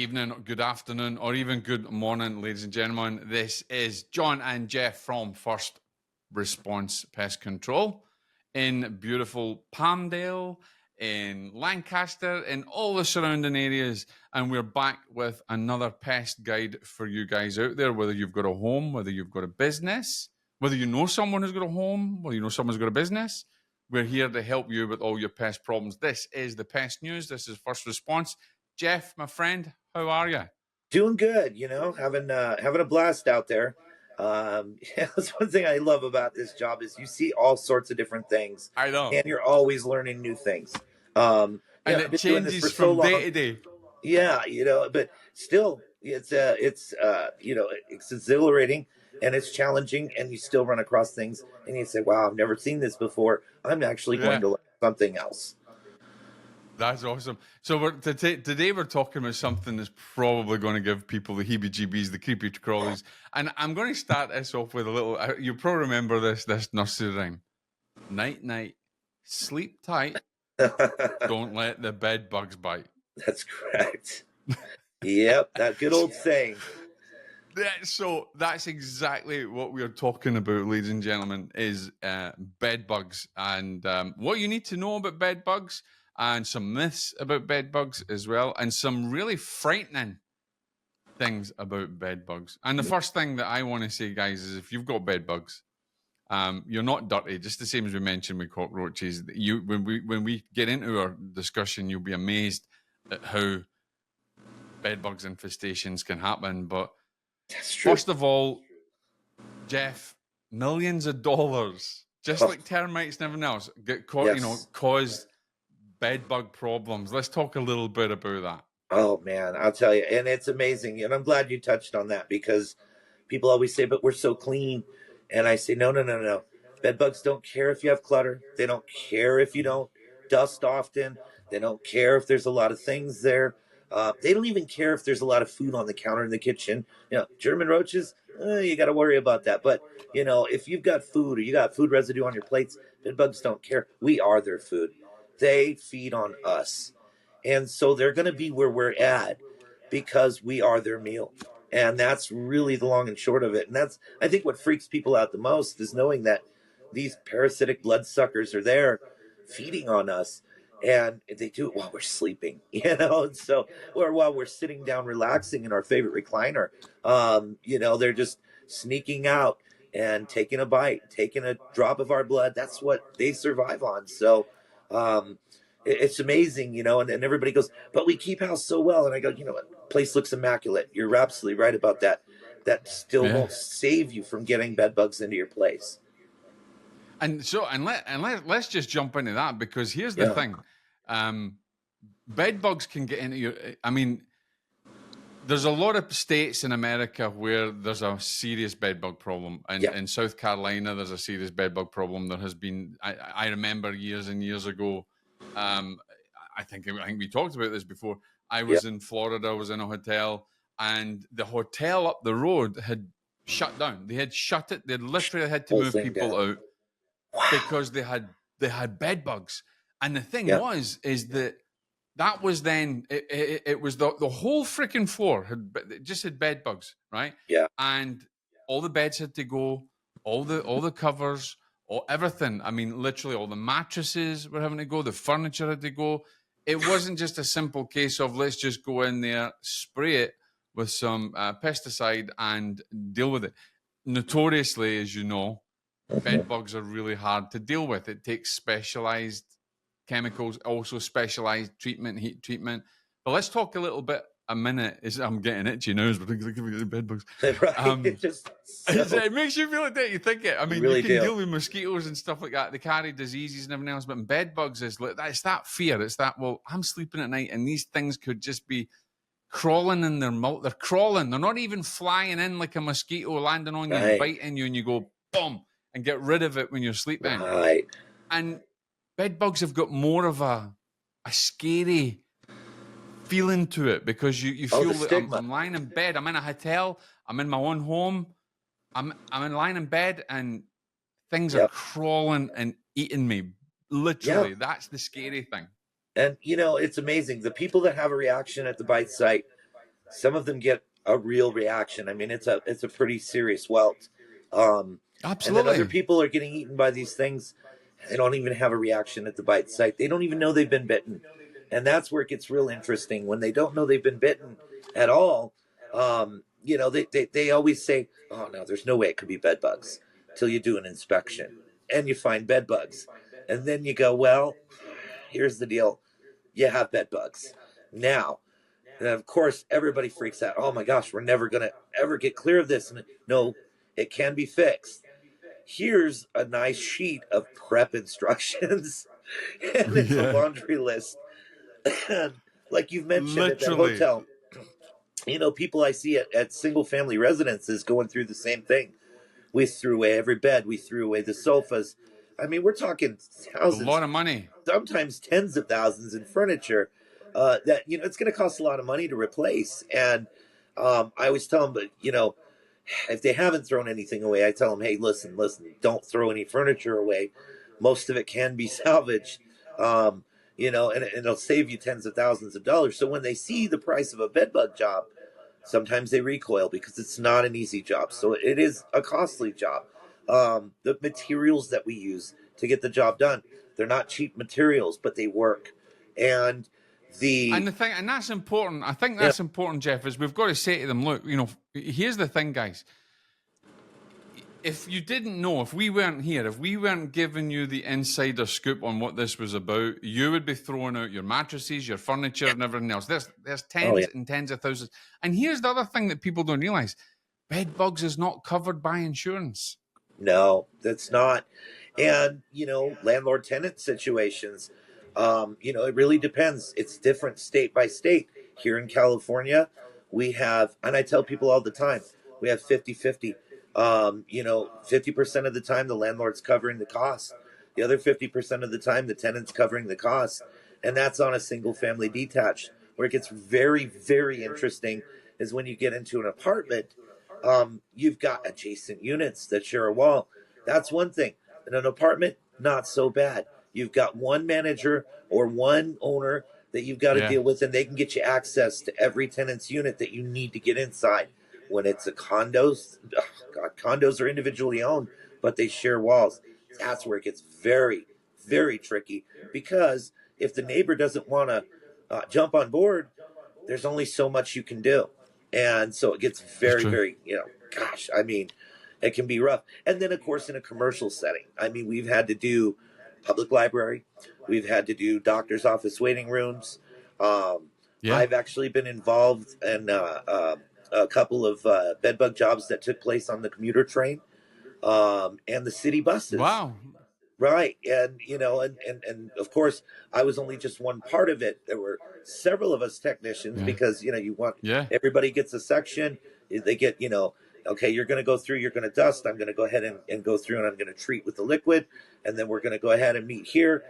evening, good afternoon, or even good morning, ladies and gentlemen. This is John and Jeff from First Response Pest Control in beautiful Palmdale, in Lancaster, in all the surrounding areas. And we're back with another pest guide for you guys out there, whether you've got a home, whether you've got a business, whether you know someone who's got a home, whether you know someone's got a business. We're here to help you with all your pest problems. This is the Pest News. This is First Response. Jeff, my friend, how are you? Doing good, having a blast out there. That's one thing I love about this job is you see all sorts of different things. I know. And you're always learning new things. And it changes from day to day. Yeah, but still it's exhilarating and it's challenging, and you still run across things and you say, wow, I've never seen this before. I'm actually going to learn something else. That's awesome. So today we're talking about something that's probably going to give people the heebie-jeebies, the creepy-crawlies. And I'm going to start this off with a little, you probably remember this nursery rhyme. Night, night, sleep tight, don't let the bed bugs bite. That's correct. Yep, that good old saying. So that's exactly what we're talking about, ladies and gentlemen, is bed bugs and what you need to know about bed bugs, and some myths about bed bugs as well, and some really frightening things about bed bugs. And the first thing that I want to say, guys, is if you've got bed bugs, you're not dirty. Just the same as we mentioned with cockroaches. When we get into our discussion, you'll be amazed at how bed bugs infestations can happen. But first of all, Jeff, millions of dollars, just like termites and everything else, get caught, caused bed bug problems. Let's talk a little bit about that. Oh man, I'll tell you, and it's amazing, and I'm glad you touched on that, because people always say, but we're so clean. And I say, no. Bed bugs don't care if you have clutter. They don't care if you don't dust often. They don't care if there's a lot of things there. They don't even care if there's a lot of food on the counter in the kitchen. German roaches, you got to worry about that. But if you've got food, or you got food residue on your plates, bed bugs don't care. We are their food. They feed on us. And so they're going to be where we're at because we are their meal. And that's really the long and short of it. And that's, I think, what freaks people out the most, is knowing that these parasitic bloodsuckers are there feeding on us. And they do it while we're sleeping, so, or while we're sitting down relaxing in our favorite recliner. They're just sneaking out and taking a bite, taking a drop of our blood. That's what they survive on. So it's amazing, and everybody goes, but we keep house so well. And I go, what? Place looks immaculate. You're absolutely right about that. That still won't save you from getting bed bugs into your place. And so, let's just jump into that, because here's the thing. Bed bugs can get into your, I mean, there's a lot of states in America where there's a serious bed bug problem. And in South Carolina, there's a serious bed bug problem. There has been, I remember years and years ago, I think we talked about this before. I was in Florida, I was in a hotel, and the hotel up the road had shut down. They had shut it. They literally had to move people out because they had bed bugs. And the thing is that was then, it was the whole freaking floor just had bed bugs, right? Yeah. And all the beds had to go, all the covers, everything. I mean, literally all the mattresses were having to go, the furniture had to go. It wasn't just a simple case of let's just go in there, spray it with some pesticide and deal with it. Notoriously, as you know, bed bugs are really hard to deal with. It takes specialized chemicals, also specialized treatment, heat treatment. But let's talk a minute. I'm getting itchy now. Bed bugs. Right. It makes you feel like that. You think it. I mean, really you can deal with mosquitoes and stuff like that. They carry diseases and everything else. But in bed bugs, it's that fear. It's that, well, I'm sleeping at night and these things could just be crawling in their mouth. They're crawling. They're not even flying in like a mosquito landing on you and biting you, and you go, boom, and get rid of it when you're sleeping. Right. And bed bugs have got more of a scary feeling to it, because you feel that I'm lying in bed. I'm in a hotel. I'm in my own home. I'm lying in bed and things are crawling and eating me. Literally, that's the scary thing. And, it's amazing. The people that have a reaction at the bite site, some of them get a real reaction. I mean, it's a pretty serious welt. Um, and then other Absolutely. people are getting eaten by these things. They don't even have a reaction at the bite site. They don't even know they've been bitten, and that's where it gets real interesting when they don't know they've been bitten at all. They always say, "Oh no, there's no way it could be bed bugs," till you do an inspection and you find bed bugs, and then you go, "Well, here's the deal: you have bed bugs now." And of course, everybody freaks out. Oh my gosh, we're never going to ever get clear of this. And no, it can be fixed. Here's a nice sheet of prep instructions, and it's a Yeah. laundry list. And like you've mentioned at that Literally. hotel, people I see at single family residences going through the same thing. We threw away every bed, we threw away the sofas. I mean, we're talking A thousands, lot of money. sometimes tens of thousands in furniture that it's going to cost a lot of money to replace. And I always tell them, but if they haven't thrown anything away, I tell them, hey, listen, don't throw any furniture away. Most of it can be salvaged, and it'll save you tens of thousands of dollars. So when they see the price of a bedbug job, sometimes they recoil because it's not an easy job. So it is a costly job. The materials that we use to get the job done, they're not cheap materials, but they work. And And the thing, and that's important. I think that's important, Jeff, is we've got to say to them, look, here's the thing, guys. If you didn't know, if we weren't here, if we weren't giving you the insider scoop on what this was about, you would be throwing out your mattresses, your furniture, and everything else. There's tens and tens of thousands. And here's the other thing that people don't realize: bed bugs is not covered by insurance. No, that's not. And, landlord tenant situations, it really depends. It's different state by state. Here in California, we have, and I tell people all the time, we have 50-50. 50% of the time the landlord's covering the cost. The other 50% of the time the tenant's covering the cost. And that's on a single family detached. Where it gets very, very interesting is when you get into an apartment. You've got adjacent units that share a wall. That's one thing. In an apartment, not so bad. You've got one manager or one owner that you've got to deal with, and they can get you access to every tenant's unit that you need to get inside. When it's a condos, condos are individually owned, but they share walls. That's where it gets very, very tricky, because if the neighbor doesn't want to jump on board, there's only so much you can do. And so it gets very, very, I mean, it can be rough. And then, of course, in a commercial setting, I mean, we've had to do public library, we've had to do doctor's office waiting rooms. I've actually been involved in a couple of bedbug jobs that took place on the commuter train and the city buses. Wow. Right. And, and of course, I was only just one part of it. There were several of us technicians because, you want everybody gets a section. They get, okay, you're going to go through, you're going to dust. I'm going to go ahead and go through, and I'm going to treat with the liquid. And then we're going to go ahead and meet here.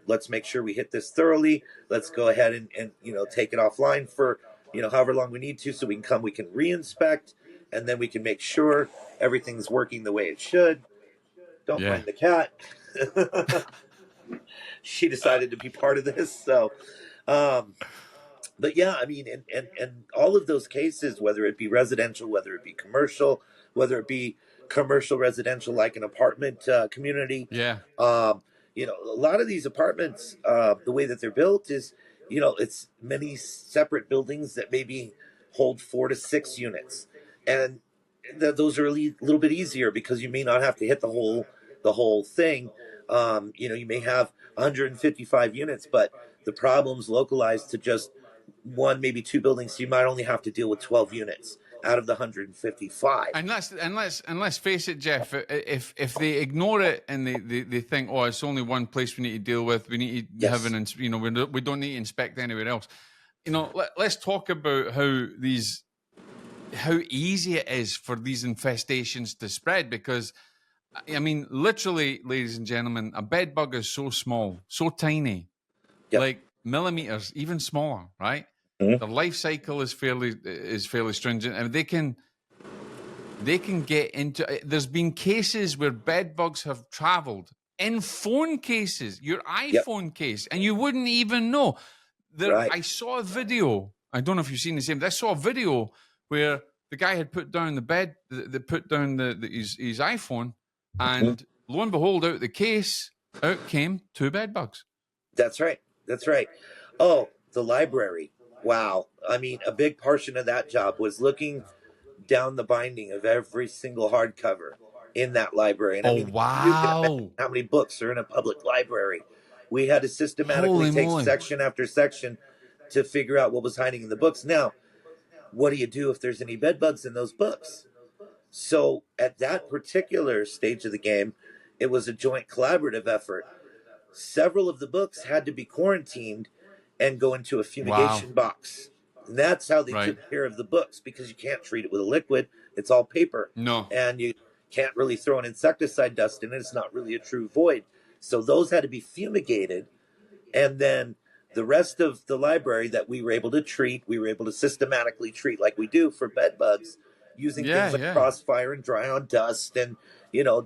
Let's make sure we hit this thoroughly. Let's go ahead and take it offline for, however long we need to, so we can reinspect, and then we can make sure everything's working the way it should. Don't mind the cat. She decided to be part of this. So, but yeah, I mean, and all of those cases, whether it be residential, whether it be commercial, whether it be commercial residential, like an apartment community. A lot of these apartments, the way that they're built is, it's many separate buildings that maybe hold 4 to 6 units. And those are a little bit easier because you may not have to hit the whole thing. You may have 155 units, but the problem's localized to just 1, maybe 2 buildings. So you might only have to deal with 12 units out of the 155. And let's face it, Jeff. If they ignore it and they think, oh, it's only one place we need to deal with. We need to have we don't need to inspect anywhere else. Let's talk about how easy it is for these infestations to spread, because I mean, literally, ladies and gentlemen, a bed bug is so small, so tiny, like millimeters, even smaller, right? Mm-hmm. The life cycle is fairly stringent, and they can get into. There's been cases where bed bugs have traveled in phone cases, your iPhone case, and you wouldn't even know. I saw a video I don't know if you've seen the same. I saw a video where the guy had put down the bed, put down his iPhone, and lo and behold, out the case, out came 2 bed bugs. That's right. That's right. Oh, the library. Wow. I mean, a big portion of that job was looking down the binding of every single hardcover in that library. And I Oh, mean, you can imagine wow. how many books are in a public library. We had to systematically Holy take moly. section after section to figure out what was hiding in the books. Now, what do you do if there's any bed bugs in those books? So at that particular stage of the game, it was a joint collaborative effort. Several of the books had to be quarantined and go into a fumigation box. And that's how they took care of the books, because you can't treat it with a liquid. It's all paper. No. And you can't really throw an insecticide dust in it. It's not really a true void. So those had to be fumigated. And then the rest of the library that we were able to treat, we were able to systematically treat like we do for bed bugs, using things like Crossfire and dry on dust, and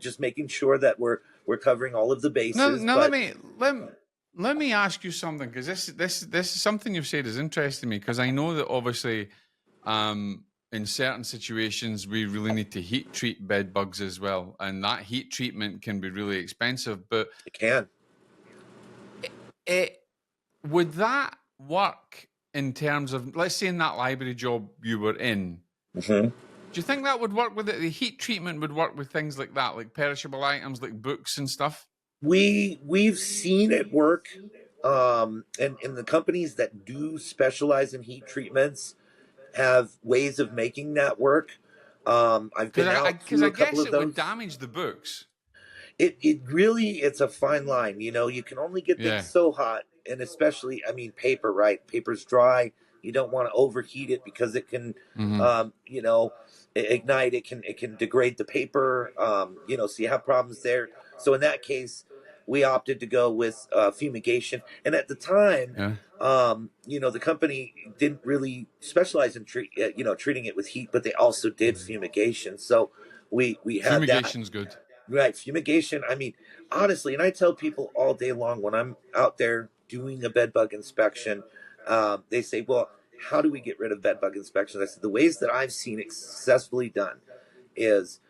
just making sure that we're covering all of the bases. Now let me ask you something, because this is something you've said is interesting to me, because I know that obviously in certain situations we really need to heat treat bed bugs as well, and that heat treatment can be really expensive. But it can. Would that work in terms of, let's say in that library job you were in? Mm-hmm. Do you think that would work with it? The heat treatment would work with things like that, like perishable items, like books and stuff? We've seen it work, and the companies that do specialize in heat treatments have ways of making that work. I've been out through a couple of those. Would damage the books. It really, it's a fine line. You can only get things so hot, and especially, I mean, paper, right? Paper's dry. You don't want to overheat it because it can, ignite. It can degrade the paper. So you have problems there. So in that case, we opted to go with fumigation. And at the time, the company didn't really specialize in treating it with heat, but they also did fumigation. So we had fumigation's good. Right, fumigation. I mean, honestly, and I tell people all day long when I'm out there doing a bed bug inspection, they say, well, how do we get rid of bed bug inspections? I said, the ways that I've seen it successfully done is,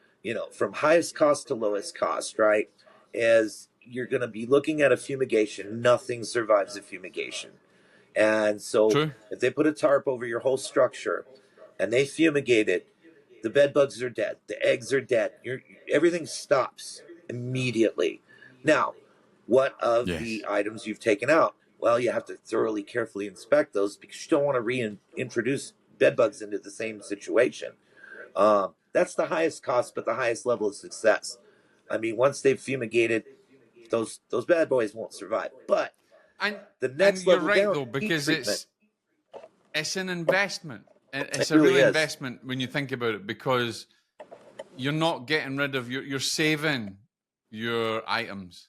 from highest cost to lowest cost, right? Is you're going to be looking at a fumigation. Nothing survives a fumigation. And so if they put a tarp over your whole structure and they fumigate it, the bed bugs are dead. The eggs are dead. Everything stops immediately. Now, what of the items you've taken out? Well, you have to thoroughly, carefully inspect those, because you don't want to reintroduce bed bugs into the same situation. That's the highest cost, but the highest level of success. I mean, once they've fumigated, those bad boys won't survive. But the next level down, though, because it's an investment. It's a real investment when you think about it, because you're not getting rid of you're saving your items.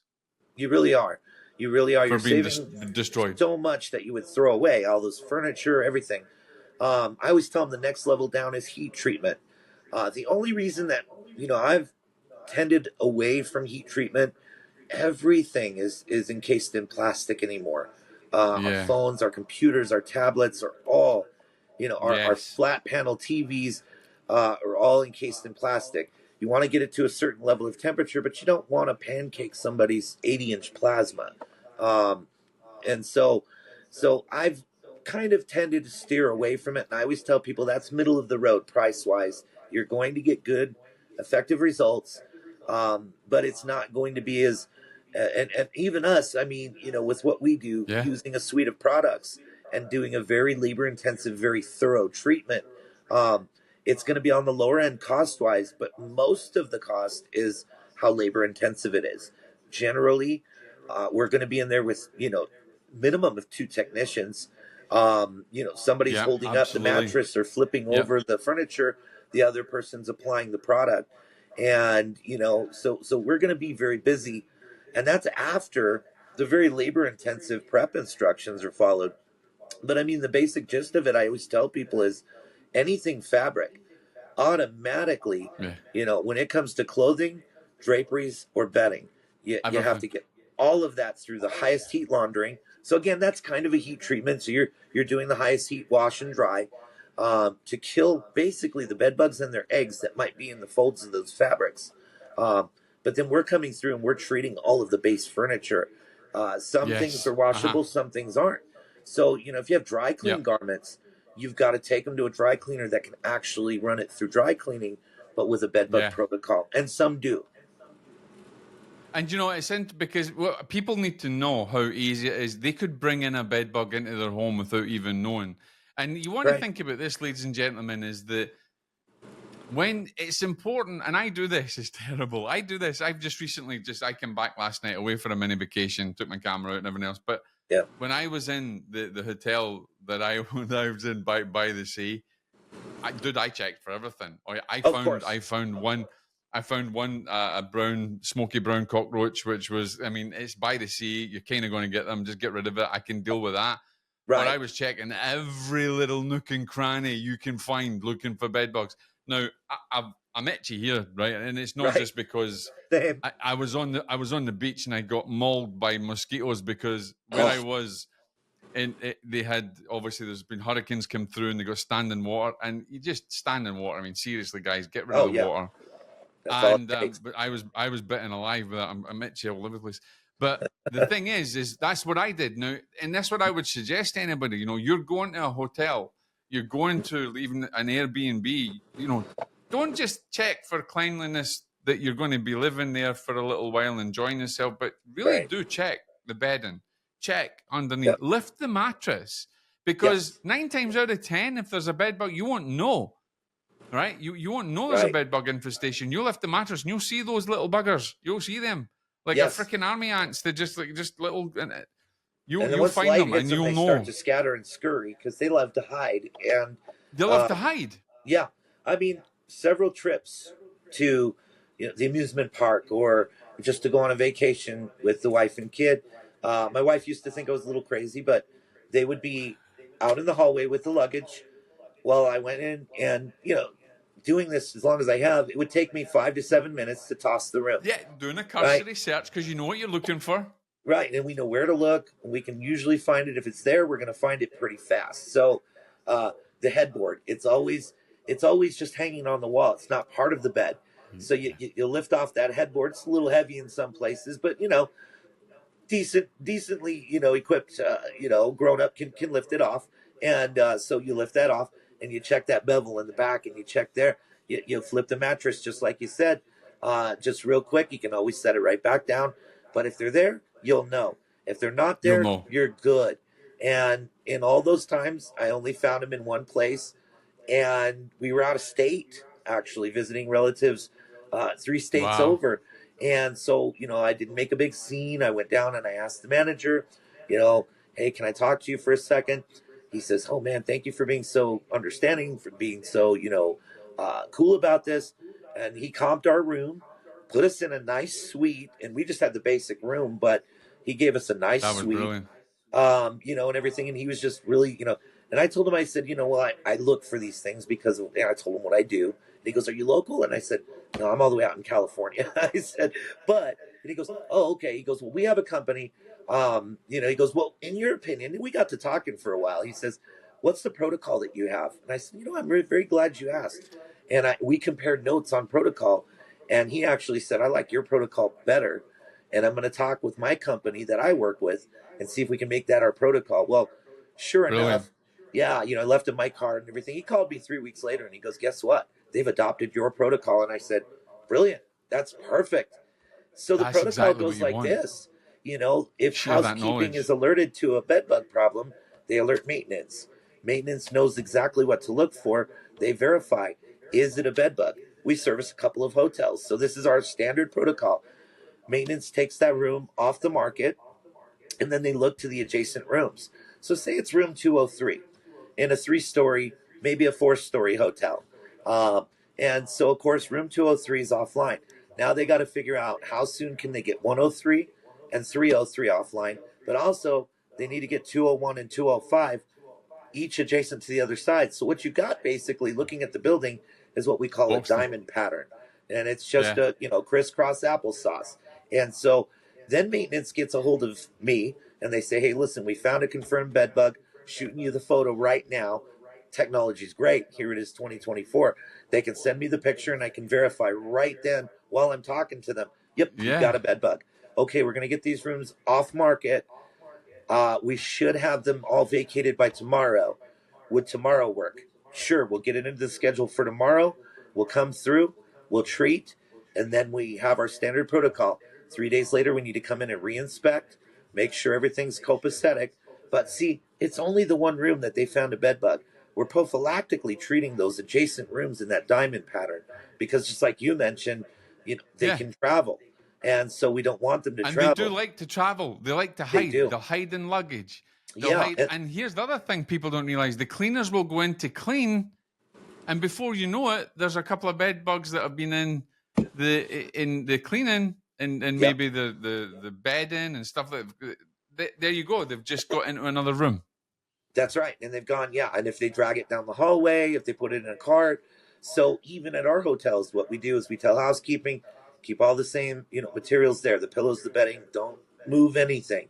You really are. You really are. You're saving destroyed so much that you would throw away, all those furniture, everything. I always tell them the next level down is heat treatment. The only reason that I've tended away from heat treatment, everything is encased in plastic anymore. Our phones, our computers, our tablets are all, our flat panel TVs are all encased in plastic. You want to get it to a certain level of temperature, but you don't want to pancake somebody's 80-inch plasma. And so I've kind of tended to steer away from it. And I always tell people that's middle of the road price-wise. You're going to get good, effective results, but it's not going to be as... And even us, I mean, with what we do, using a suite of products and doing a very labor-intensive, very thorough treatment, it's going to be on the lower end cost-wise, but most of the cost is how labor-intensive it is. Generally, we're going to be in there with, minimum of 2 technicians. Somebody's holding up the mattress or flipping over the furniture. The other person's applying the product. And, so we're going to be very busy. And that's after the very labor-intensive prep instructions are followed. But I mean, the basic gist of it, I always tell people, is anything fabric, automatically, when it comes to clothing, draperies, or bedding, you have to get all of that's through the highest heat laundering. So again, that's kind of a heat treatment. So you're doing the highest heat wash and dry to kill basically the bed bugs and their eggs that might be in the folds of those fabrics. But then we're coming through and we're treating all of the base furniture. Some things Yes. are washable, some things aren't. So, if you have dry clean Yep. garments, you've got to take them to a dry cleaner that can actually run it through dry cleaning, but with a bed bug Yeah. protocol. And some do. And it's because people need to know how easy it is. They could bring in a bed bug into their home without even knowing. And you want to think about this, ladies and gentlemen, is that when it's important, and I do this, it's terrible. I do this. I've just recently I came back last night away for a mini vacation, took my camera out and everything else. But when I was in the hotel that I was in by the sea, I checked for everything. I found one a brown, smoky brown cockroach, which was, it's by the sea. You're kind of going to get them. Just get rid of it. I can deal with that. Right. But I was checking every little nook and cranny you can find looking for bed bugs. Now I'm itchy here, right? And it's not just because I was on the beach and I got mauled by mosquitoes because where I was. And they had, obviously, there's been hurricanes come through and they got standing water. And you just stand in water. Seriously, guys, get rid of the water. And but I was bitten alive with that. I'm itchy all over the place. But the thing is that's what I did now. And that's what I would suggest to anybody. You're going to a hotel. You're going to even an Airbnb. Don't just check for cleanliness that you're going to be living there for a little while enjoying yourself. But really do check the bedding. Check underneath. Lift the mattress, because 9 times out of 10, if there's a bed bug, you won't know, right? You won't know there's a bed bug infestation. You'll lift the mattress and you'll see those little buggers. You'll see them like a freaking army ants. They're just little. You'll find them and you'll know. They start to scatter and scurry because they love to hide, and they love to hide. Yeah, several trips to the amusement park or just to go on a vacation with the wife and kid. My wife used to think I was a little crazy, but they would be out in the hallway with the luggage while I went in and, doing this as long as I have, it would take me 5 to 7 minutes to toss the room. Yeah, doing a cursory search because you know what you're looking for. Right, and we know where to look, and we can usually find it. If it's there, we're going to find it pretty fast. So the headboard, it's always just hanging on the wall. It's not part of the bed. So you lift off that headboard. It's a little heavy in some places, but, decently, equipped, grown up can lift it off. And so you lift that off and you check that bevel in the back and you check there. You flip the mattress just like you said, just real quick. You can always set it right back down. But if they're there, you'll know. If they're not there, you're good. And in all those times, I only found them in one place. And we were out of state, actually, visiting relatives 3 states over. And so, I didn't make a big scene. I went down and I asked the manager, hey, can I talk to you for a second? He says, oh, man, thank you for being so understanding, for being so, cool about this. And he comped our room, put us in a nice suite. And we just had the basic room, but he gave us a nice suite, brilliant. And everything. And he was just really, and I told him, I said, I look for these things because I told him what I do. And he goes, are you local? And I said, no, I'm all the way out in California. I said, and he goes, oh, okay. He goes, well, we have a company. He goes, well, in your opinion, and we got to talking for a while. He says, what's the protocol that you have? And I said, I'm very, very glad you asked. And we compared notes on protocol. And he actually said, I like your protocol better. And I'm going to talk with my company that I work with and see if we can make that our protocol. Well, sure enough. Yeah, I left him my card and everything. He called me 3 weeks later and he goes, guess what? They've adopted your protocol. And I said, brilliant. That's perfect. So the protocol goes like this. If housekeeping is alerted to a bed bug problem, they alert maintenance. Maintenance knows exactly what to look for. They verify, is it a bed bug? We service a couple of hotels. So this is our standard protocol. Maintenance takes that room off the market, and then they look to the adjacent rooms. So say it's room 203 in a 3-story, maybe a 4-story hotel. And so, of course, room 203 is offline. Now they got to figure out how soon can they get 103 and 303 offline. But also, they need to get 201 and 205, each adjacent to the other side. So what you got, basically, looking at the building, is what we call a diamond pattern. And it's just a, crisscross applesauce. And so Then maintenance gets a hold of me and they say, hey, listen, we found a confirmed bed bug, shooting you the photo right now. Technology's great. Here it is, 2024. They can send me the picture and I can verify right then while I'm talking to them. Yep, you've got Yeah. a bed bug. Okay, we're going to get these rooms off market. We should have them all vacated by tomorrow. Would tomorrow work? Sure, we'll get it into the schedule for tomorrow. We'll come through, we'll treat, and then we have our standard protocol. 3 days later, we need to come in and reinspect, make sure everything's copacetic. But see, it's only the one room that they found a bed bug. We're prophylactically treating those adjacent rooms in that diamond pattern because, just like you mentioned, they Yeah. can travel, and so we don't want them to And they do travel. like to travel. They like to They hide. do, They'll hide in luggage. They'll yeah, hide. And here's the other thing people don't realize: the cleaners will go in to clean, and before you know it, there's a couple of bed bugs that have been in the cleaning and yep. maybe the bedding and stuff. There you go. They've just got into another room. That's right. And they've gone, yeah. And if they drag it down the hallway, if they put it in a cart. So even at our hotels, what we do is we tell housekeeping, keep all the same, materials there. The pillows, the bedding, don't move anything.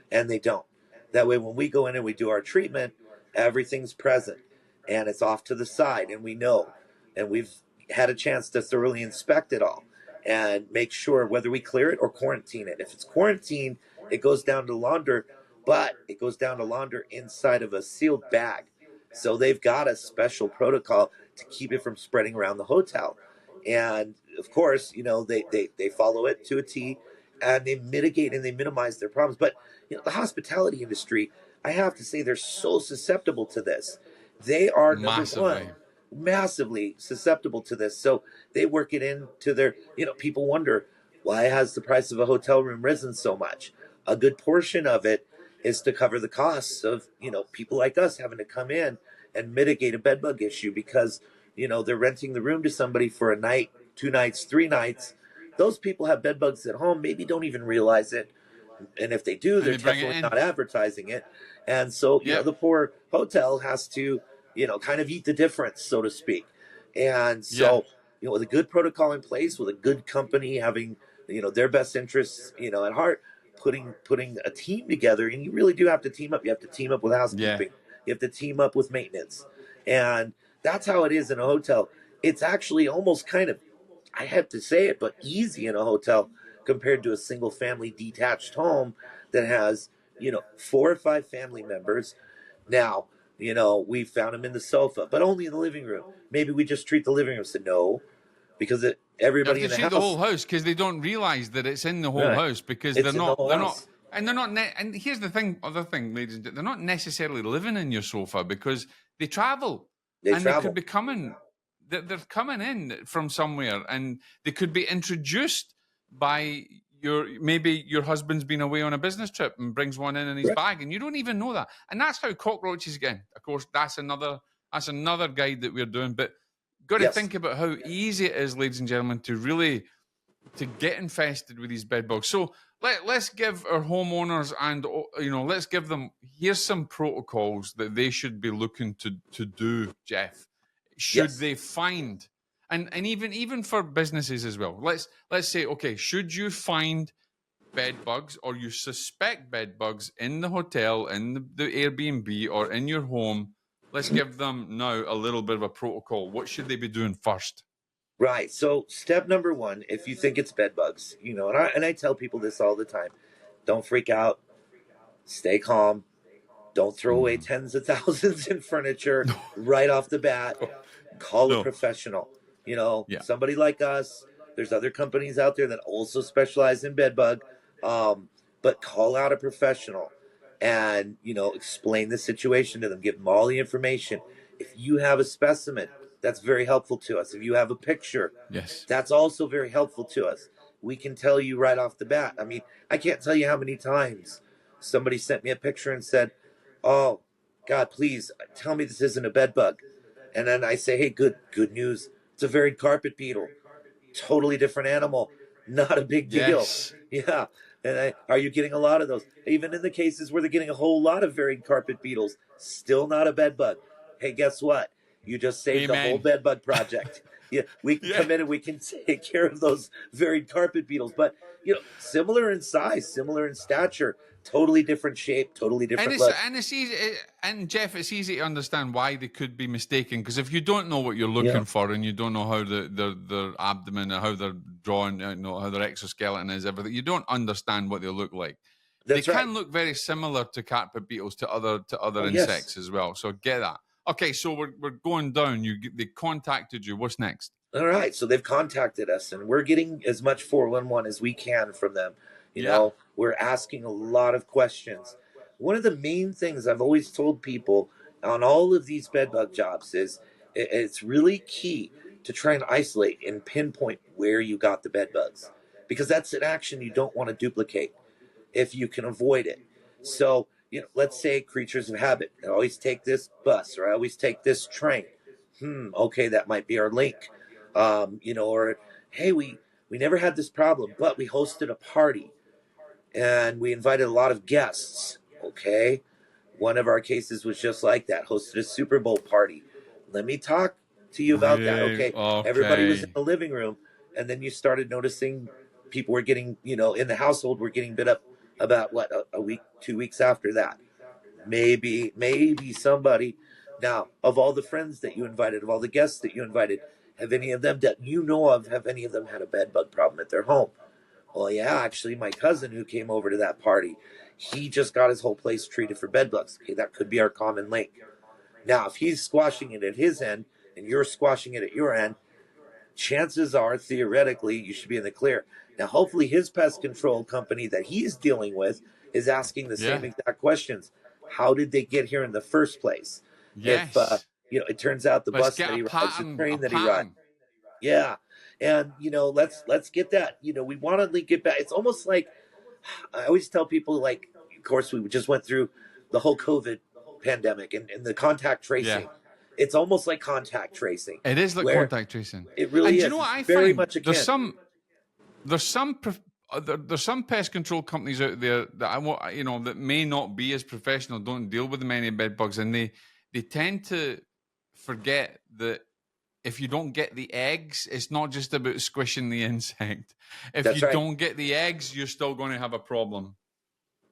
And they don't. That way, when we go in and we do our treatment, everything's present and it's off to the side. And we know. And we've had a chance to thoroughly inspect it all and make sure whether we clear it or quarantine it. If it's quarantined, it goes down to launder, but it goes down to launder inside of a sealed bag. So they've got a special protocol to keep it from spreading around the hotel. And of course, they follow it to a T and they mitigate and they minimize their problems. But the hospitality industry, I have to say, they're so susceptible to this. They are number Massively. one, massively susceptible to this. So they work it into their, people wonder, why has the price of a hotel room risen so much? A good portion of it is to cover the costs of, people like us having to come in and mitigate a bedbug issue because, they're renting the room to somebody for a night, 2 nights, 3 nights. Those people have bedbugs at home, maybe don't even realize it. And if they do, And they're they bring it definitely in. not advertising it. And so, Yep. the poor hotel has to, kind of eat the difference, so to speak. And Yeah. so, with a good protocol in place, with a good company having, their best interests, at heart, putting a team together, and you really do have to team up. You have to team up with Yeah. housekeeping. You have to team up with maintenance. And that's how it is in a hotel. It's actually almost kind of, I have to say it, but easy in a hotel compared to a single family detached home that has, 4 or 5 family members. Now, we found them in the sofa, but only in the living room. Maybe we just treat the living room. Said no, because You have everybody to in the treat the whole house, house because they don't realize that it's in the whole right? house because It's in the whole they're not, house. and they're not. And here's the thing, other thing, ladies and gentlemen, they're not necessarily living in your sofa because they travel, They and they could travel. be coming. They're coming in from somewhere, and they could be introduced by maybe your husband's been away on a business trip and brings one in his Right. bag, and you don't even know that. And that's how cockroaches get in. Of course, that's another guide that we're doing, but got to Yes. think about how easy it is, ladies and gentlemen, to really to get infested with these bed bugs. So let's give our homeowners and let's give them here's some protocols that they should be looking to do, Jeff. Should Yes. they find and even for businesses as well. Let's say, okay, should you find bed bugs or you suspect bed bugs in the hotel, in the Airbnb or in your home, let's give them now a little bit of a protocol. What should they be doing first? Right. So step number one, if you think it's bed bugs, and I tell people this all the time, don't freak out, stay calm, don't throw away Mhm. tens of thousands in furniture right off the bat. Call a No. professional. Yeah. Somebody like us. There's other companies out there that also specialize in bed bug. But call out a professional and, explain the situation to them. Give them all the information. If you have a specimen, that's very helpful to us. If you have a picture, Yes. that's also very helpful to us. We can tell you right off the bat. I mean, I can't tell you how many times somebody sent me a picture and said, "Oh, God, please tell me this isn't a bed bug." And then I say, "Hey, good news. It's a varied carpet beetle. Totally different animal. Not a big deal." Yes. Yeah. And are you getting a lot of those? Even in the cases where they're getting a whole lot of varied carpet beetles, still not a bed bug. Hey, guess what? You just saved a whole Amen. bed bug project. we can Yeah. come in and we can take care of those varied carpet beetles. But similar in size, similar in stature, totally different shape, totally And different it's look. and it's easy, and Jeff, it's easy to understand why they could be mistaken, because if you don't know what you're Yeah, looking for and you don't know how their abdomen or how they're drawn, how their exoskeleton is, everything, you don't understand what they look like. They that's right. can look very similar to carpet beetles to other Oh yes. insects as well. So get that. Okay, so we're going down. They contacted you. What's next? All right, so they've contacted us, and we're getting as much 411 as we can from them. Yeah. We're asking a lot of questions. One of the main things I've always told people on all of these bedbug jobs is it's really key to try and isolate and pinpoint where you got the bedbugs, because that's an action you don't want to duplicate if you can avoid it. So, let's say creatures of habit. I always take this bus, or I always take this train. Okay, that might be our link. Or hey, we never had this problem, but we hosted a party and we invited a lot of guests. Okay, one of our cases was just like that. Hosted a Super Bowl party. Let me talk to you about that. Really? Okay, everybody was in Okay. the living room, and then you started noticing people were getting, in the household were getting bit up about what, a week, 2 weeks after that. Maybe somebody. Now, of all the friends that you invited, of all the guests that you invited, have any of them that you know of, have any of them had a bed bug problem at their home? Well, yeah, actually, my cousin who came over to that party, he just got his whole place treated for bed bugs. Okay, that could be our common link. Now, if he's squashing it at his end and you're squashing it at your end, chances are, theoretically, you should be in the clear. Now, hopefully, his pest control company that he's dealing with is asking the same Yeah. exact questions. How did they get here in the first place? If Yes. it turns out the Let's bus get that a he rides, the pattern. A train that he rides, pattern. yeah, and let's get that. We want to link it back. It's almost like I always tell people, like, of course, we just went through the whole COVID pandemic and the contact Yeah. tracing. It's almost like contact tracing, It is like where contact tracing. it And really do you is. know what It's I very find? much akin. There's some pest control companies out there that I want, that may not be as professional, don't deal with many bed bugs, and they tend to forget that if you don't get the eggs, it's not just about squishing the insect. If you That's right. don't get the eggs, you're still going to have a problem.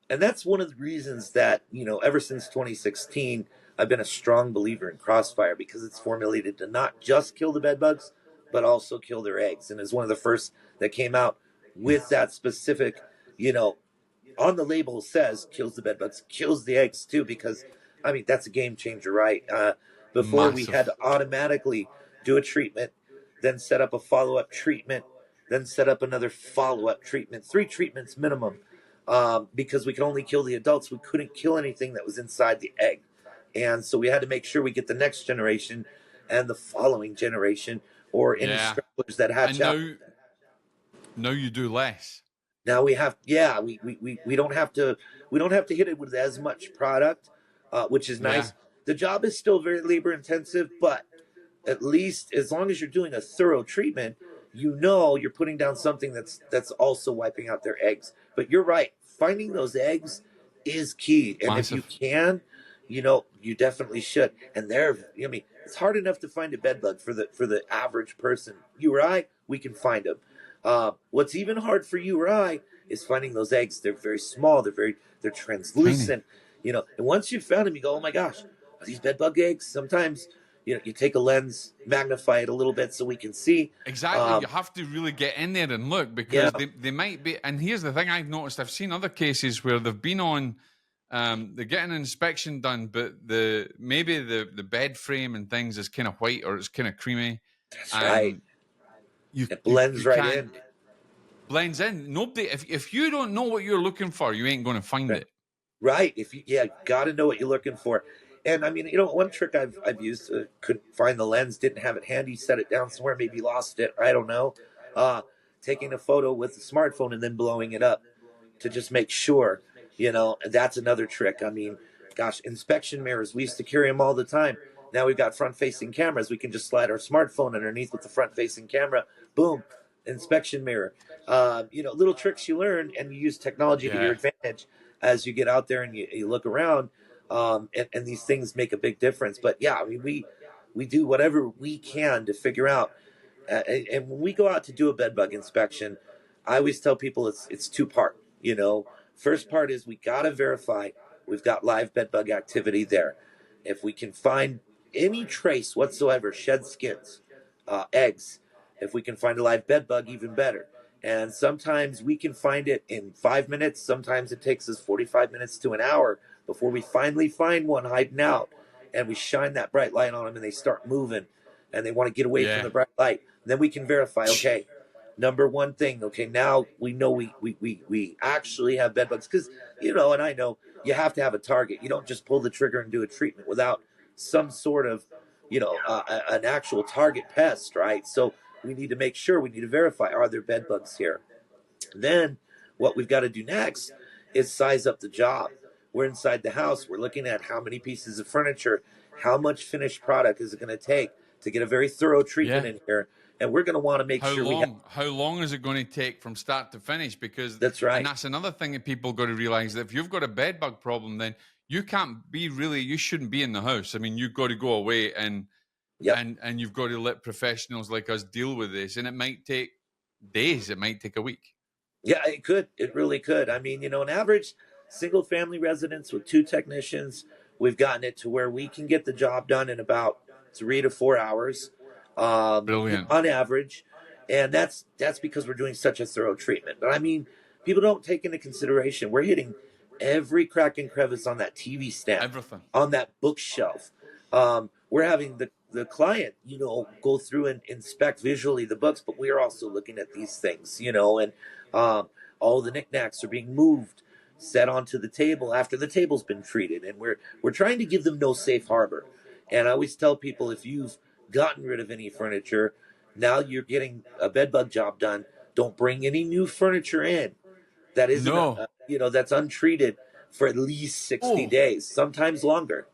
And that's one of the reasons that, ever since 2016, I've been a strong believer in Crossfire, because it's formulated to not just kill the bed bugs, but also kill their eggs. And is one of the first that came out with that specific, you know, on the label says kills the bed bugs, kills the eggs too, because I mean that's a game changer, right? Before we had Massive. to automatically do a treatment, then set up a follow up treatment, then set up another follow up treatment, 3 treatments minimum, because we could only kill the adults. We couldn't kill anything that was inside the egg, and so we had to make sure we get the next generation and the following generation, or any Yeah. stragglers that hatch And out. now you do less. Now we have, yeah, we don't have to, hit it with as much product, which is Yeah. nice. The job is still very labor intensive, but at least as long as you're doing a thorough treatment, you're putting down something that's also wiping out their eggs. But you're right, finding those eggs is key, and if you Massive. can, you definitely should. And I mean, it's hard enough to find a bed bug for the average person. You or I, we can find them. What's even hard for you or I is finding those eggs. They're very small. They're Tiny. translucent. And once you've found them, you go, oh my gosh, are these bed bug eggs? Sometimes you take a lens, magnify it a little bit so we can see. Exactly. You have to really get in there and look, Yeah, because they might be. And here's the thing I've noticed: I've seen other cases where they've been on, they get an inspection done, but maybe the bed frame and things is kind of white or it's kind of creamy, that's right. and you It you blends you right can't in. blends in. Nobody, if you don't know what you're looking for, you ain't going to find Right. it. Right. If you, yeah, got to know what you're looking for. And I mean, one trick I've used, couldn't find the lens, didn't have it handy, set it down somewhere, maybe lost it. I don't know. Uh, Taking a photo with the smartphone and then blowing it up to just make sure. That's another trick. I mean, gosh, inspection mirrors. We used to carry them all the time. Now we've got front-facing cameras. We can just slide our smartphone underneath with the front-facing camera. Boom, inspection mirror. Little tricks you learn, and you use technology to your Yeah. advantage as you get out there and you look around, and these things make a big difference. But yeah, I mean, we do whatever we can to figure out And when we go out to do a bed bug inspection, I always tell people it's two part. You know, first part is we gotta verify we've got live bed bug activity there. If we can find any trace whatsoever, shed skins, eggs, if we can find a live bed bug, even better. And sometimes we can find it in 5 minutes. Sometimes it takes us 45 minutes to an hour before we finally find one hiding out. And we shine that bright light on them and they start moving and they want to get away from Yeah. the bright light. Then we can verify, okay, number one thing, okay, now we know we actually have bed bugs. Because, you know, and I know you have to have a target. You don't just pull the trigger and do a treatment without some sort of, you know, an actual target pest, right? So we need to make sure, we need to verify, are there bed bugs here? Then what we've got to do next is size up the job. We're inside the house. We're looking at how many pieces of furniture, how much finished product is it going to take to get a very thorough treatment Yeah. in here. And we're going to want to make How sure we have. long? How long is it going to take from start to finish? Because, That's and right. that's another thing that people got to realize, that if you've got a bed bug problem, then you can't be really, you shouldn't be in the house. I mean, you've got to go away and Yep. you've got to let professionals like us deal with this, and it might take days. It might take a week. Yeah, it could. It really could. I mean, you know, an average single family residence with two technicians, we've gotten it to where we can get the job done in about 3 to 4 hours, Brilliant. on average. And that's because we're doing such a thorough treatment. But I mean, people don't take into consideration we're hitting every crack and crevice on that TV stand, Everything. on that bookshelf. We're having the client, you know, go through and inspect visually the books, but we are also looking at these things, you know, and all the knickknacks are being moved, set onto the table after the table's been treated, and we're trying to give them no safe harbor. And I always tell people, if you've gotten rid of any furniture, now you're getting a bed bug job done. Don't bring any new furniture in that isn't, No. you know, that's untreated for at least 60 Oh, days, sometimes longer.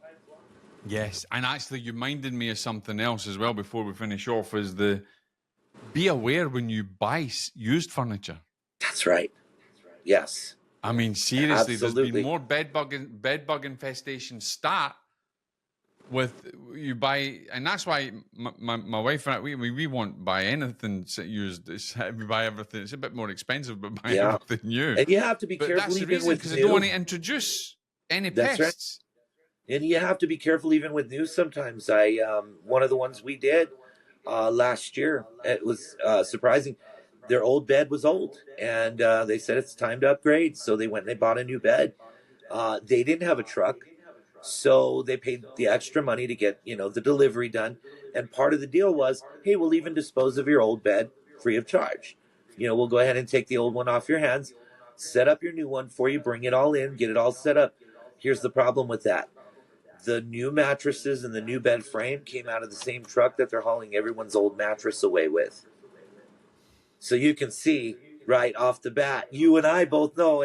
yes. And actually, you minded me of something else as well before we finish off. Is the be aware when you buy used furniture. That's right. Yes, I mean, seriously, there's been absolutely. more bed bug infestation start with you buy, and that's why my wife and I, we won't buy anything used. We buy everything. It's a bit more expensive, but buy Yeah. everything new. And you have to be But careful that's the even reason, with because I don't want new. to introduce any That's right. pests. And you have to be careful even with new sometimes. I one of the ones we did last year, it was surprising. Their old bed was old, and they said it's time to upgrade. So they went and they bought a new bed. They didn't have a truck, so they paid the extra money to get, you know, the delivery done. And part of the deal was, hey, we'll even dispose of your old bed free of charge. You know, we'll go ahead and take the old one off your hands, set up your new one for you, bring it all in, get it all set up. Here's the problem with that: the new mattresses and the new bed frame came out of the same truck that they're hauling everyone's old mattress away with. So you can see right off the bat, you and I both know.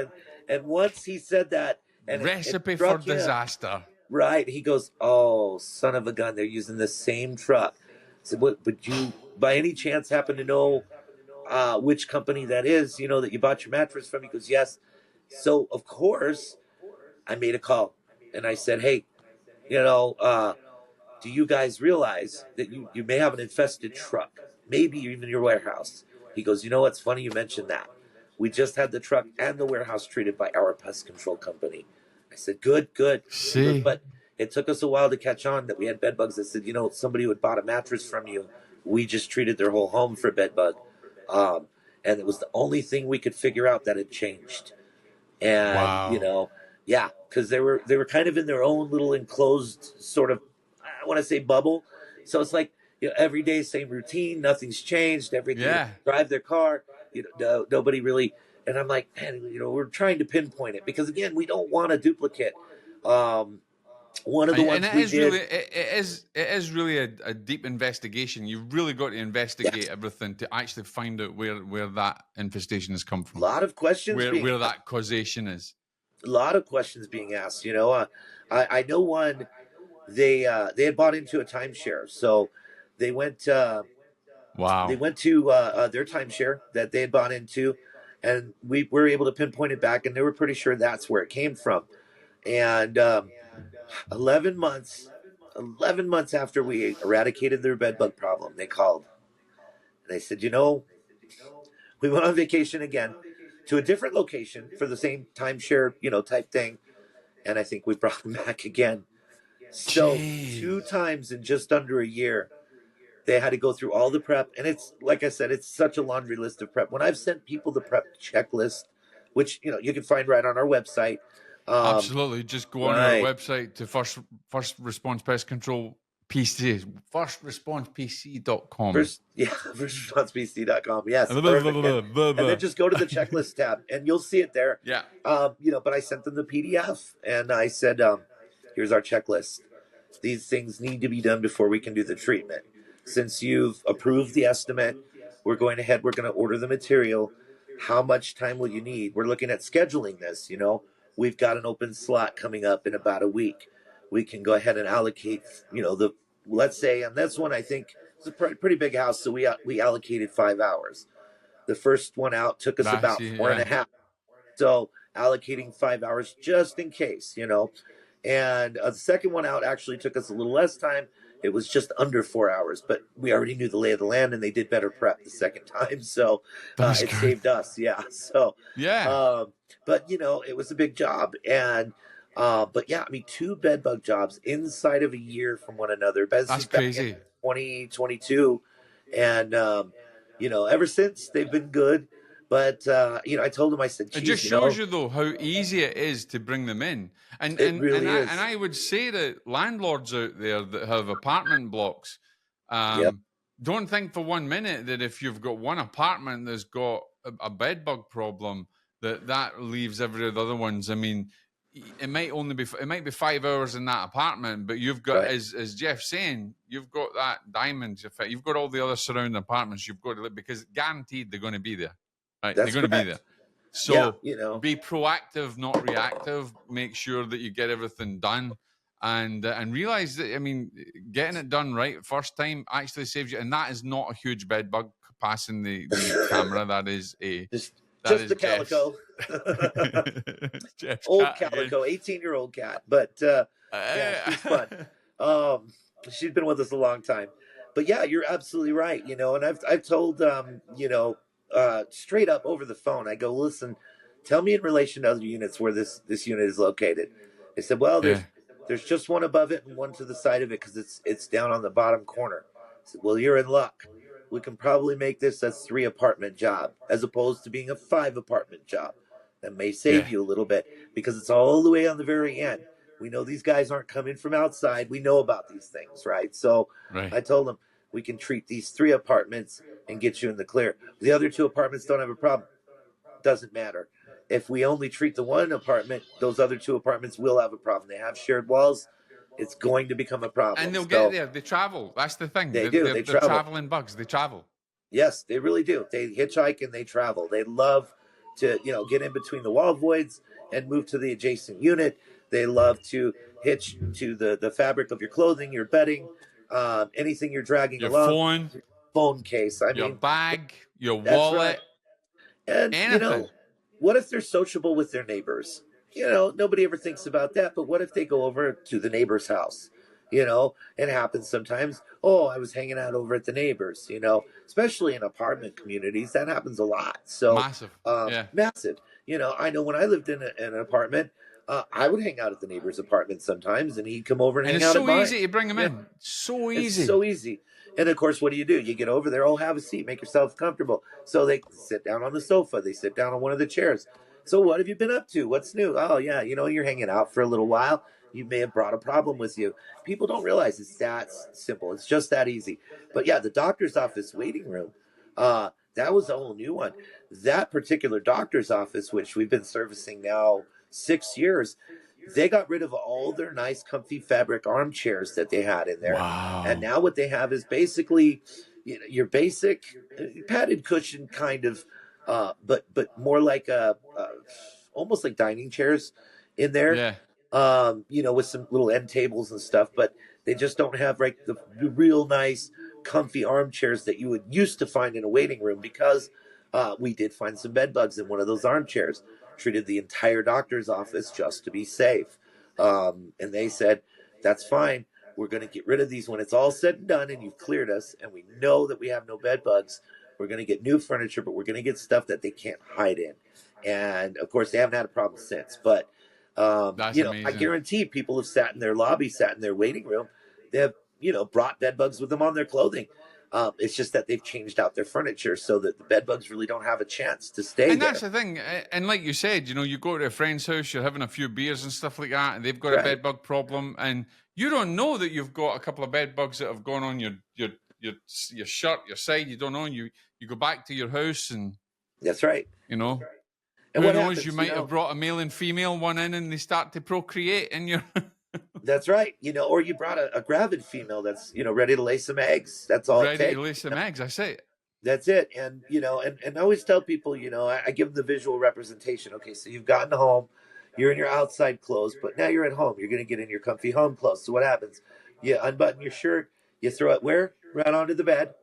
And once he said that, and it Recipe for struck him, disaster. right, he goes, "Oh, son of a gun! They're using the same truck." I said, "What? But you, by any chance, happen to know which company that is? You know that you bought your mattress from?" He goes, "Yes." So of course, I made a call, and I said, "Hey, you know, do you guys realize that you may have an infested truck, maybe even your warehouse?" He goes, "You know what's funny? You mentioned that. We just had the truck and the warehouse treated by our pest control company." I said, "Good, good." He goes, See, "But it took us a while to catch on that we had bed bugs." I said, "You know, somebody who had bought a mattress from you, we just treated their whole home for bed bug. Um, and it was the only thing we could figure out that had changed." And you wow, know, yeah, because they were kind of in their own little enclosed sort of, I want to say, bubble. So it's like, you know, every day same routine, nothing's changed. Every day yeah. they drive their car, you know, nobody really. And I'm like, man, you know, we're trying to pinpoint it because again, we don't want a duplicate. Um, one of the And ones it we is really, did, it is really a deep investigation. You've really got to investigate yes, everything to actually find out where that infestation has come a from, lot of questions being where that causation is. a lot of questions being asked. You know, I know one. They had bought into a timeshare, so they went they Wow. went to their timeshare that they had bought into, and we were able to pinpoint it back, and they were pretty sure that's where it came from. And 11 months after we eradicated their bedbug problem, they called, And I said, we went on vacation again to a different location for the same timeshare, type thing. And I think we brought them back again. So two Jeez. times in just under a year, they had to go through all the prep. And it's, like I said, it's such a laundry list of prep. When I've sent people the prep checklist, which, you can find right on our website. Absolutely. Just go on our Right. website to first response pest control PC, firstresponsepc.com. Firstresponsepc.com. Yes, perfect. And then just go to the checklist tab and you'll see it there. Yeah. But I sent them the PDF and I said, here's our checklist. These things need to be done before we can do the treatment. Since you've approved the estimate, we're going to order the material. How much time will you need? We're looking at scheduling this, We've got an open slot coming up in about a week. We can go ahead and allocate, let's say, and this one I think it's a pretty big house, so we allocated 5 hours. The first one out took us about four and a half. So allocating 5 hours just in case, And the second one out actually took us a little less time. It was just under 4 hours, but we already knew the lay of the land, and they did better prep the second time, so it saved us. Yeah. So yeah. But it was a big job, and but yeah, I mean, 2 bed bug jobs inside of a year from one another. That's crazy. 2022, and ever since they've been good. But I told him, I said, it just shows you though how easy it is to bring them in, and it really is. And I would say that landlords out there that have apartment blocks, don't think for 1 minute that if you've got one apartment that's got a bed bug problem, that leaves every other ones. I mean, it might be 5 hours in that apartment, but you've got, as Jeff's saying, you've got that diamond effect. You've got all the other surrounding apartments. You've got to, because guaranteed they're going to be there. Right, that's they're going to be there. So be proactive, not reactive. Make sure that you get everything done, and realize that, I mean, getting it done right first time actually saves you. And that is not a huge bed bug passing the camera. That is just the calico. Old calico, 18-year-old cat, but yeah, she's fun. She's been with us a long time. But yeah, you're absolutely right. And I've told straight up over the phone, I go, listen, tell me in relation to other units where this unit is located. They said, well, there's just one above it and one to the side of it because it's down on the bottom corner. I said, well, you're in luck. We can probably make this a 3-apartment job as opposed to being a 5-apartment job. That may save you a little bit because it's all the way on the very end. We know these guys aren't coming from outside. We know about these things, right? So I told them, we can treat these 3 apartments and get you in the clear. The other 2 apartments don't have a problem. Doesn't matter. If we only treat the 1 apartment, those other 2 apartments will have a problem. They have shared walls. It's going to become a problem. And they'll get there. They travel. That's the thing. They do. They're traveling bugs. They travel. Yes, they really do. They hitchhike and they travel. They love to, get in between the wall voids and move to the adjacent unit. They love to hitch to the fabric of your clothing, your bedding, anything you're dragging your along. Phone case. Your bag, your wallet. Right. And, anything. What if they're sociable with their neighbors? Nobody ever thinks about that. But what if they go over to the neighbor's house? It happens sometimes. Oh, I was hanging out over at the neighbors, especially in apartment communities. That happens a lot. So massive. Massive. I know when I lived in an apartment, I would hang out at the neighbor's apartment sometimes, and he'd come over and hang out at mine. It's so easy to bring him in. So easy. It's so easy. And of course, what do? You get over there, have a seat, make yourself comfortable. So they sit down on the sofa. They sit down on one of the chairs. So what have you been up to? What's new? Oh, yeah, you're hanging out for a little while. You may have brought a problem with you. People don't realize it's that simple. It's just that easy. But yeah, the doctor's office waiting room, that was a whole new one. That particular doctor's office, which we've been servicing now 6 years, they got rid of all their nice, comfy fabric armchairs that they had in there. Wow. And now what they have is basically your basic padded cushion kind of, but more like almost like dining chairs in there. Yeah. With some little end tables and stuff, but they just don't have the real nice, comfy armchairs that you would used to find in a waiting room because we did find some bed bugs in one of those armchairs. Treated the entire doctor's office just to be safe. And they said, that's fine. We're going to get rid of these when it's all said and done and you've cleared us and we know that we have no bed bugs. We're going to get new furniture, but we're going to get stuff that they can't hide in. And of course, they haven't had a problem since. But, That's you know, I amazing. guarantee people have sat in their lobby, sat in their waiting room. They have, you know, brought bed bugs with them on their clothing. It's just that they've changed out their furniture so that the bed bugs really don't have a chance to stay And there. that's the thing. And like you said, you know, you go to a friend's house, you're having a few beers and stuff like that, and they've got a Right. bed bug problem, and you don't know that you've got a couple of bed bugs that have gone on your shirt, your side. You don't know. And you go back to your house, and That's right. you know, And who what knows? You happens, you might know, have brought a male and female one in, and they start to procreate, and you're that's right. You know, or you brought a gravid female that's, you know, ready to lay some eggs. That's all it ready takes. to lay some eggs. I say it. That's it. And, you know, and I always tell people, you know, I give them the visual representation. Okay, so you've gotten home, you're in your outside clothes, but now you're at home. You're going to get in your comfy home clothes. So what happens? You unbutton your shirt, you throw it where? Right onto the bed,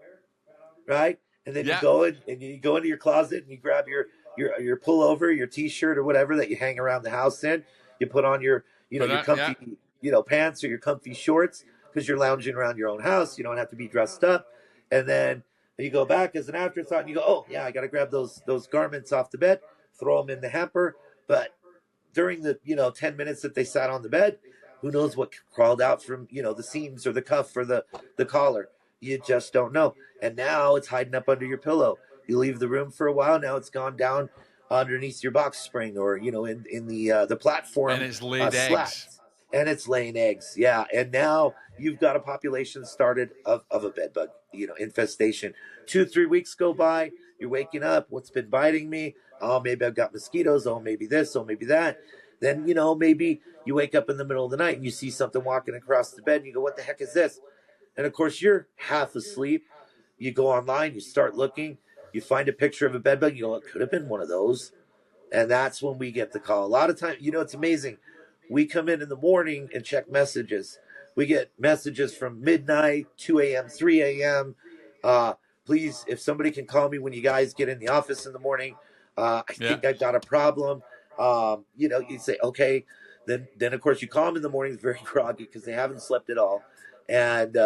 right? And then you Yeah. go in and you go into your closet and you grab your pullover, your t-shirt or whatever that you hang around the house in. You put on your, you know, But your that, comfy, yeah. you know, pants or your comfy shorts because you're lounging around your own house. You don't have to be dressed up. And then you go back as an afterthought and you go, oh yeah, I got to grab those garments off the bed, throw them in the hamper. But during the, you know, 10 minutes that they sat on the bed, who knows what crawled out from, you know, the seams or the cuff or the collar. You just don't know. And now it's hiding up under your pillow. You leave the room for a while, now it's gone down underneath your box spring or, you know, in the And platform it's laid eggs. slats, and it's laying eggs. Yeah. And now you've got a population started of a bed bug, you know, infestation. 2-3 weeks go by, you're waking up, what's been biting me? Oh, maybe I've got mosquitoes. Oh, maybe this. Oh, maybe that. Then, you know, maybe you wake up in the middle of the night and you see something walking across the bed and you go, what the heck is this? And of course, you're half asleep. You go online, you start looking, you find a picture of a bed bug, you go, it could have been one of those. And that's when we get the call. A lot of times, you know, it's amazing. We come in the morning and check messages. We get messages from midnight, 2 a.m., 3 a.m. Please, if somebody can call me when you guys get in the office in the morning, I Yeah. think I've got a problem. You know, you say, okay. Then of course you call them in the mornings very groggy because they haven't slept at all, and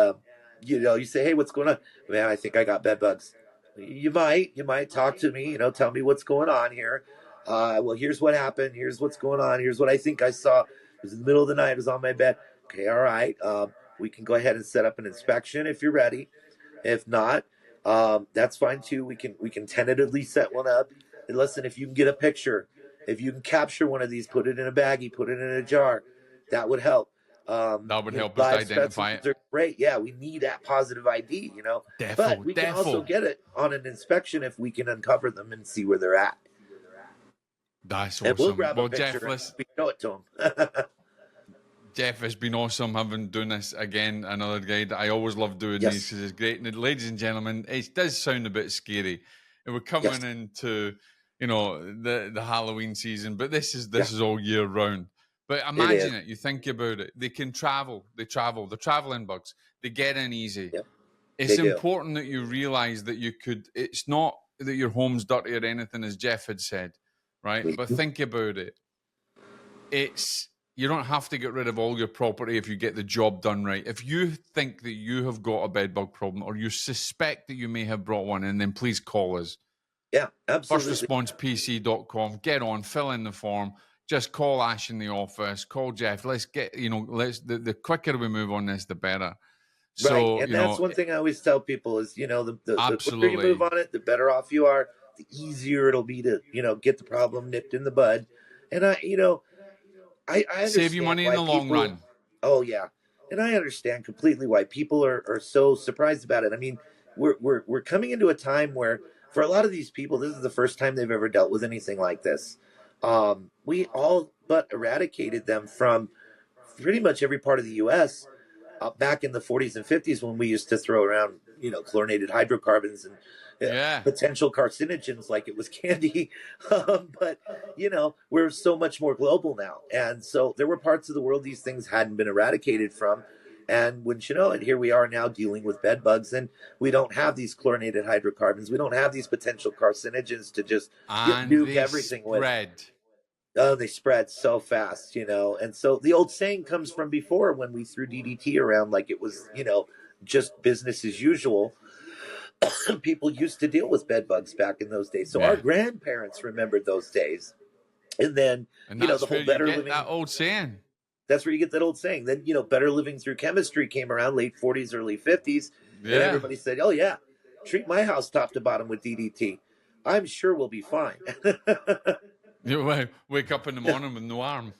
you know, you say, hey, what's going on? Man, I think I got bed bugs. You might talk to me, you know, tell me what's going on here. Well, here's what happened. Here's what's going on. Here's what I think I saw. It was in the middle of the night. It was on my bed. Okay, all right. We can go ahead and set up an inspection if you're ready. If not, that's fine too. We can tentatively set one up. And listen, if you can get a picture, if you can capture one of these, put it in a baggie, put it in a jar, that would help. That would You know, help us to live identify specimens it. are great. Yeah, we need that positive ID. You know, but Defo, we can also defo. get it on an inspection if we can uncover them and see where they're at. That's And we'll awesome. grab a Well, picture Jeff, and listen, we show it to them. Jeff, it's been awesome having doing this again. Another guide. I always love doing these Yes. because it's great. And ladies and gentlemen, it does sound a bit scary. And we're Yes. coming into, you know, the Halloween season, but this Yeah. is all year round. But It is. imagine it. You think about it. They can travel. They travel. They're traveling bugs. They get in easy. Yep. It's They do. important that you realize that you could. It's not that your home's dirty or anything, as Jeff had said, right? But think about it. It's you don't have to get rid of all your property if you get the job done right. If you think that you have got a bed bug problem or you suspect that you may have brought one in, then please call us. Yeah, absolutely. FirstResponsePC.com. Get on, fill in the form. Just call Ash in the office. Call Jeff. Let's get, you know, the quicker we move on this, the better. Right. So, And you that's know, one thing I always tell people is, you know, the quicker you move absolutely on it, the better off you are, the easier it'll be to, you know, get the problem nipped in the bud. And you know, I save you understand money in why the long people, run. oh yeah. And I understand completely why people are so surprised about it. I mean, we're coming into a time where for a lot of these people, this is the first time they've ever dealt with anything like this. We all but eradicated them from pretty much every part of the U.S. Back in the 40s and 50s when we used to throw around, you know, chlorinated hydrocarbons and Yeah. potential carcinogens like it was candy. But, you know, we're so much more global now. And so there were parts of the world these things hadn't been eradicated from. And wouldn't you know it, here we are now dealing with bed bugs, and we don't have these chlorinated hydrocarbons. We don't have these potential carcinogens to just And nuke they everything with. spread. Oh, they spread so fast, And so the old saying comes from before when we threw DDT around like it was, just business as usual. People used to deal with bed bugs back in those days. So our Yeah. grandparents remembered those days. And then, And the that's whole where you better get living. that old saying. That's where you get that old saying. Then, better living through chemistry came around late 40s, early 50s. And Yeah. everybody said, oh, yeah, treat my house top to bottom with DDT. I'm sure we'll be fine. You wake up in the morning with no arm.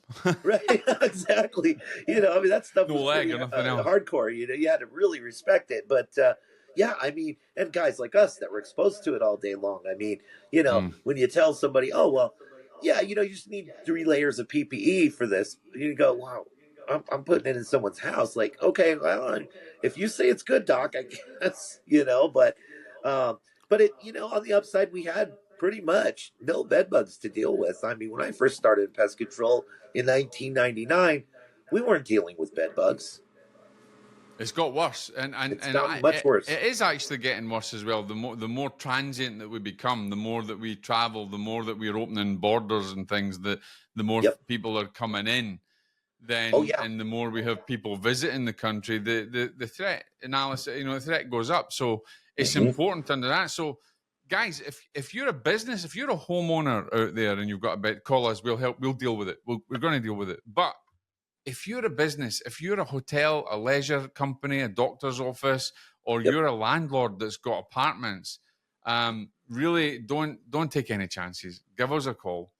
Right, exactly. That stuff No was leg pretty or nothing else. hardcore. You had to really respect it. But yeah, and guys like us that were exposed to it all day long. When you tell somebody, oh, well, yeah, you just need 3 layers of PPE for this, you go, wow, I'm putting it in someone's house. Like, okay, well, if you say it's good, doc, I guess, but it, on the upside, we had pretty much no bed bugs to deal with. When I first started pest control in 1999, we weren't dealing with bed bugs. It's got worse, and it's gotten much worse. It is actually getting worse as well. The more transient that we become, the more that we travel, the more that we're opening borders and things, the more people are coming in. Then, and the more we have people visiting the country, the threat analysis, the threat goes up. So it's important to understand. So, guys, if you're a business, if you're a homeowner out there and you've got a bed, call us. We'll help. We'll deal with it. We're going to deal with it. But if you're a business, if you're a hotel, a leisure company, a doctor's office, or you're a landlord that's got apartments, really don't take any chances. Give us a call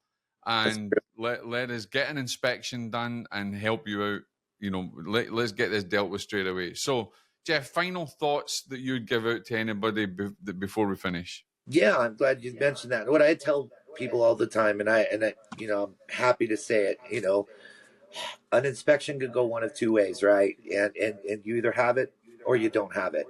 and let us get an inspection done and help you out. Let's get this dealt with straight away. So, Jeff, final thoughts that you'd give out to anybody before we finish? Yeah, I'm glad you mentioned that. What I tell people all the time, and I, I'm happy to say it. An inspection could go one of 2 ways, right? And you either have it or you don't have it.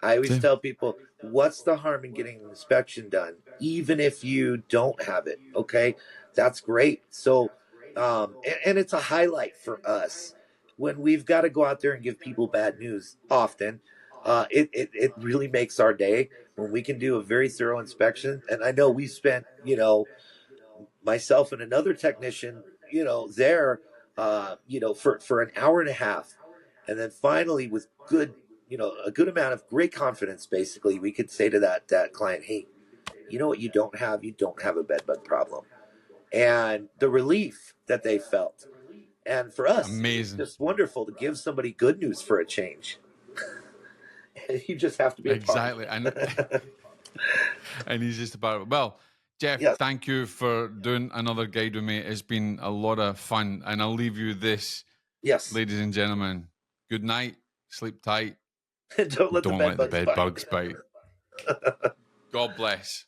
I always tell people, what's the harm in getting an inspection done, even if you don't have it? Okay, that's great. So, and it's a highlight for us when we've got to go out there and give people bad news. Often, it really makes our day when we can do a very thorough inspection. And I know we spent, myself and another technician, there, for an hour and a half, and then finally with a good amount of great confidence, basically, we could say to that client, hey, you know what you don't have? You don't have a bed bug problem. And the relief that they felt. And for us, amazing. It's just wonderful to give somebody good news for a change. You just have to be exactly. And he's just about it. Well, Jeff, thank you for doing another guide with me. It's been a lot of fun. And I'll leave you this. Yes. Ladies and gentlemen, good night. Sleep tight. Don't let the bed bugs bite. God bless.